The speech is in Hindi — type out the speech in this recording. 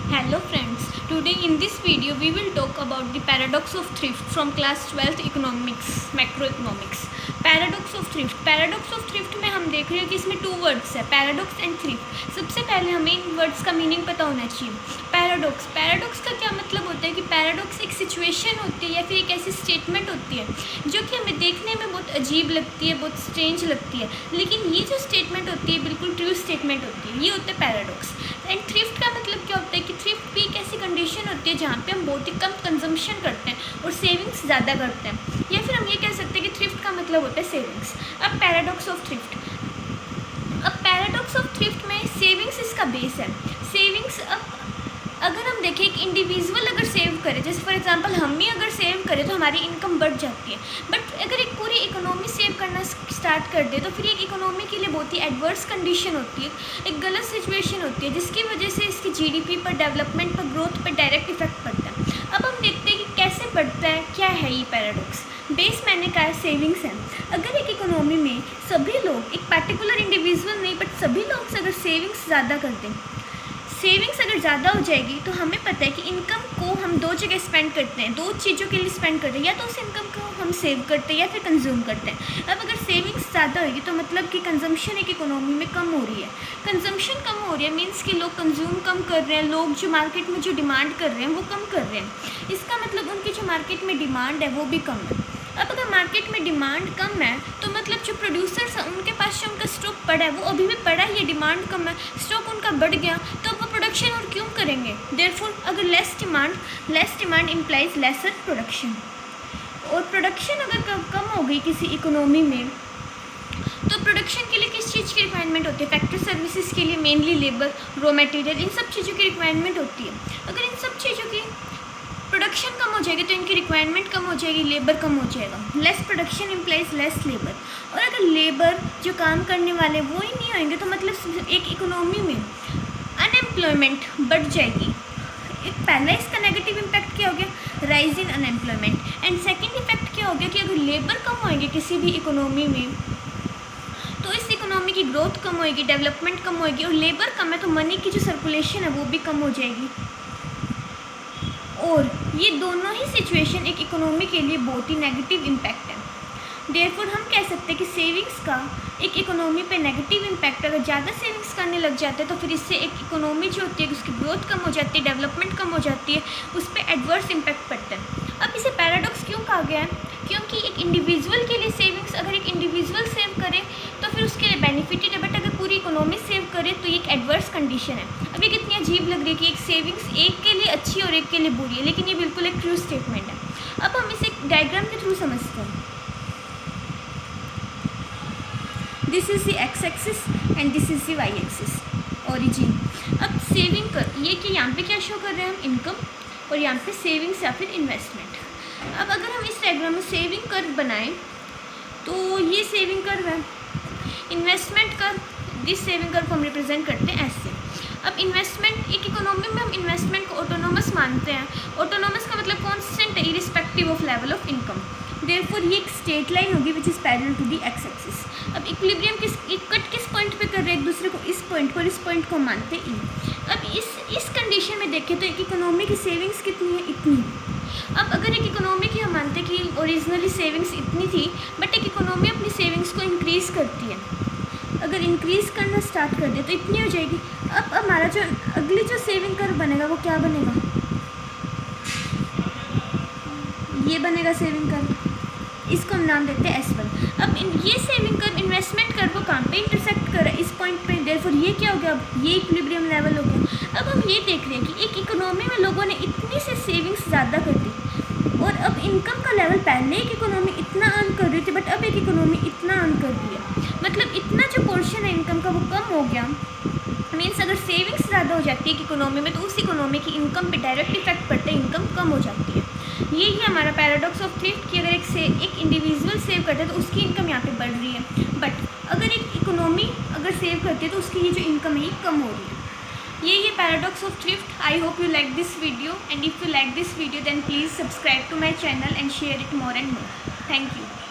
Hello friends, today in this video we will talk about the paradox of thrift from class 12th economics, macroeconomics. Paradox of thrift में हम देख रहे हैं कि इसमें टू वर्ड्स है, पैराडॉक्स एंड थ्रिफ्ट। सबसे पहले हमें इन वर्ड्स का मीनिंग पता होना चाहिए। पैराडॉक्स का क्या मतलब होता है कि पैराडॉक्स एक सिचुएशन होती है या फिर एक ऐसी स्टेटमेंट होती है जो कि हमें देखने में बहुत अजीब लगती है, बहुत स्ट्रेंज लगती है, लेकिन ये जो स्टेटमेंट होती है बिल्कुल ट्रू स्टेटमेंट होती है। ये होता है पैराडॉक्स। एंड थ्रिफ्ट का मतलब क्या होता है कि थ्रिफ्ट भी एक ऐसी कंडीशन होती है जहाँ पे हम बहुत ही कम कंजम्पशन करते हैं और सेविंग्स ज़्यादा करते हैं, या फिर हम ये कह सकते हैं कि थ्रिफ्ट का मतलब होता है सेविंग्स। अब पैराडॉक्स ऑफ थ्रिफ्ट में सेविंग्स इसका बेस है। सेविंग्स, अब अगर हम देखें एक इंडिविजुअल अगर सेव करे, जैसे फॉर एग्जांपल हम ही अगर सेव करें तो हमारी इनकम बढ़ जाती है, बट अगर एक पूरी इकोनॉमी सेव करना स्टार्ट कर दे तो फिर एक इकोनॉमी के लिए बहुत ही एडवर्स कंडीशन होती है, एक गलत सिचुएशन होती है जिसकी वजह से इसकी जीडीपी पर, डेवलपमेंट पर, ग्रोथ पर डायरेक्ट इफेक्ट पड़ता है। अब हम देखते हैं कि कैसे पड़ता है, क्या है ये पैराडॉक्स। बेस मैंने कहा सेविंग्स है। अगर एक इकोनॉमी में सभी लोग, एक पर्टिकुलर इंडिविजुअल नहीं बट सभी लोग अगर सेविंग्स ज़्यादा कर दें, सेविंग्स अगर ज़्यादा हो जाएगी तो हमें पता है कि इनकम को हम दो जगह स्पेंड करते हैं, दो चीज़ों के लिए स्पेंड करते हैं, या तो उस इनकम को हम सेव करते हैं या फिर कंज्यूम करते हैं। अब अगर सेविंग्स ज़्यादा होगी तो मतलब कि कंजम्पशन एक इकोनॉमी में कम हो रही है। कंजम्पशन कम हो रही है मीन्स कि लोग कंज्यूम कम कर रहे हैं, लोग जो मार्केट में जो डिमांड कर रहे हैं वो कम कर रहे हैं। इसका मतलब उनकी जो मार्केट में डिमांड है वो भी कम है। अब अगर मार्केट में डिमांड कम है तो मतलब जो प्रोड्यूसर्स हैं उनके पास जो उनका स्टॉक पड़ा है वो अभी भी पड़ा है, ये डिमांड कम है, स्टॉक उनका बढ़ गया तो वो प्रोडक्शन और क्यों करेंगे। देयरफॉर अगर less demand implies lesser production, और प्रोडक्शन अगर कम हो गई किसी इकोनॉमी में तो प्रोडक्शन के लिए किस चीज़ की रिक्वायरमेंट होती है, फैक्ट्री सर्विसेज के लिए मेनली लेबर, रॉ मटेरियल, इन सब चीज़ों की रिक्वायरमेंट होती है। अगर इन सब चीज़ों की प्रोडक्शन कम हो जाएगी तो इनकी रिक्वायरमेंट कम हो जाएगी, लेबर कम हो जाएगा। Less production implies less labour, और अगर लेबर जो काम करने वाले वो ही नहीं होंगे तो मतलब एक इकोनॉमी में अनएम्प्लॉयमेंट बढ़ जाएगी। एक पहला इसका नेगेटिव इम्पैक्ट क्या हो गया, rise in unemployment. And second effect क्या हो गया कि अगर लेबर कम होएंगे किसी भी इकोनॉमी में तो इस इकोनॉमी की ग्रोथ कम होएगी, डेवलपमेंट कम होएगी, और लेबर कम है तो मनी की जो सर्कुलेशन है वो भी कम हो जाएगी। और ये दोनों ही सिचुएशन एक इकोनॉमी के लिए बहुत ही नेगेटिव इम्पैक्ट है। देयरफॉर हम कह सकते हैं कि सेविंग्स का एक इकोनॉमी पे नेगेटिव इम्पैक्ट, अगर ज़्यादा सेविंग्स करने लग जाते हैं तो फिर इससे एक इकोनॉमी जो होती है उसकी ग्रोथ कम हो जाती है, डेवलपमेंट कम हो जाती है, उस पर एडवर्स इम्पैक्ट पड़ता है। अब इसे पैराडॉक्स क्यों कहा गया है, क्योंकि एक इंडिविजुअल के लिए सेविंग्स, अगर एक इंडिविजुअल सेव करे तो फिर उसके लिए बेनिफिटेड है, बट अगर पूरी इकोनॉमी सेव करे तो ये एक एडवर्स कंडीशन है। अब ये कितनी अजीब लग रही है कि एक सेविंग्स एक के लिए अच्छी और एक के लिए बुरी है, लेकिन ये बिल्कुल एक ट्रू स्टेटमेंट है। अब हम इसे डायग्राम के थ्रू समझते हैं। This is the X axis and this is the Y axis, origin. अब सेविंग कर, ये कि यहाँ पे क्या शो कर रहे हैं हम, इनकम, और यहाँ पे सेविंग्स या फिर इन्वेस्टमेंट। अब अगर हम इस डायग्राम में सेविंग कर्व बनाएं तो ये सेविंग कर्व है, investment curve, this saving curve हम रिप्रेजेंट करते हैं ऐसे। अब इन्वेस्टमेंट, एक इकोनॉमी में हम इन्वेस्टमेंट को ऑटोनोमस मानते हैं। ऑटोनोमस का मतलब कॉन्स्टेंट है, irrespective of level of income. Therefore ये एक स्ट्रेट लाइन होगी which is parallel to the X axis. अब इक्विलिब्रियम कट किस पॉइंट पे कर रहे हैं एक दूसरे को, इस पॉइंट पर, इस पॉइंट को मानते हैं ई। अब इस कंडीशन में देखें तो एक इकोनॉमी की सेविंग्स कितनी है, इतनी। अब अगर एक इकोनॉमी की हम मानते हैं कि ओरिजिनली सेविंग्स इतनी थी, बट एक इकोनॉमी अपनी सेविंग्स को इंक्रीज़ करती है, अगर इंक्रीज़ करना स्टार्ट कर दे तो इतनी हो जाएगी। अब हमारा जो अगली जो सेविंग कर्व बनेगा वो क्या बनेगा, ये बनेगा सेविंग कर्व, इसको हम नाम देते हैं S1। अब ये सेविंग कर्व इन्वेस्टमेंट कर्व को कहाँ पे इंटरसेक्ट कर रहा है, इस पॉइंट पे। देयरफॉर ये क्या हो गया, अब ये इक्विलिब्रियम लेवल हो गया। अब हम ये देख रहे हैं कि एक इकोनॉमी में लोगों ने इतनी से सेविंग्स ज़्यादा कर दी, और अब इनकम का लेवल, पहले एक इकोनॉमी इतना अर्न कर रही थी बट अब एक इकोनॉमी इतना अर्न कर रही है, मतलब इतना जो पोर्शन है इनकम का वो कम हो गया। मीन्स अगर सेविंग्स ज़्यादा हो जाती है एक इकोनॉमी में तो उस इकोनॉमी की इनकम पे डायरेक्ट इफेक्ट पड़ता है, इनकम कम हो जाती है। यही हमारा पैराडॉक्स ऑफ थ्रिफ्ट कि अगर एक इंडिविजुअल सेव करता है तो उसकी इनकम यहाँ पे बढ़ रही है, बट अगर एक इकोनॉमी अगर सेव करती है तो उसकी ये जो इनकम है ये कम हो रही है। ये paradox of thrift. I hope you like this video, and if you like this video then please subscribe to my channel and share it more and more. Thank you.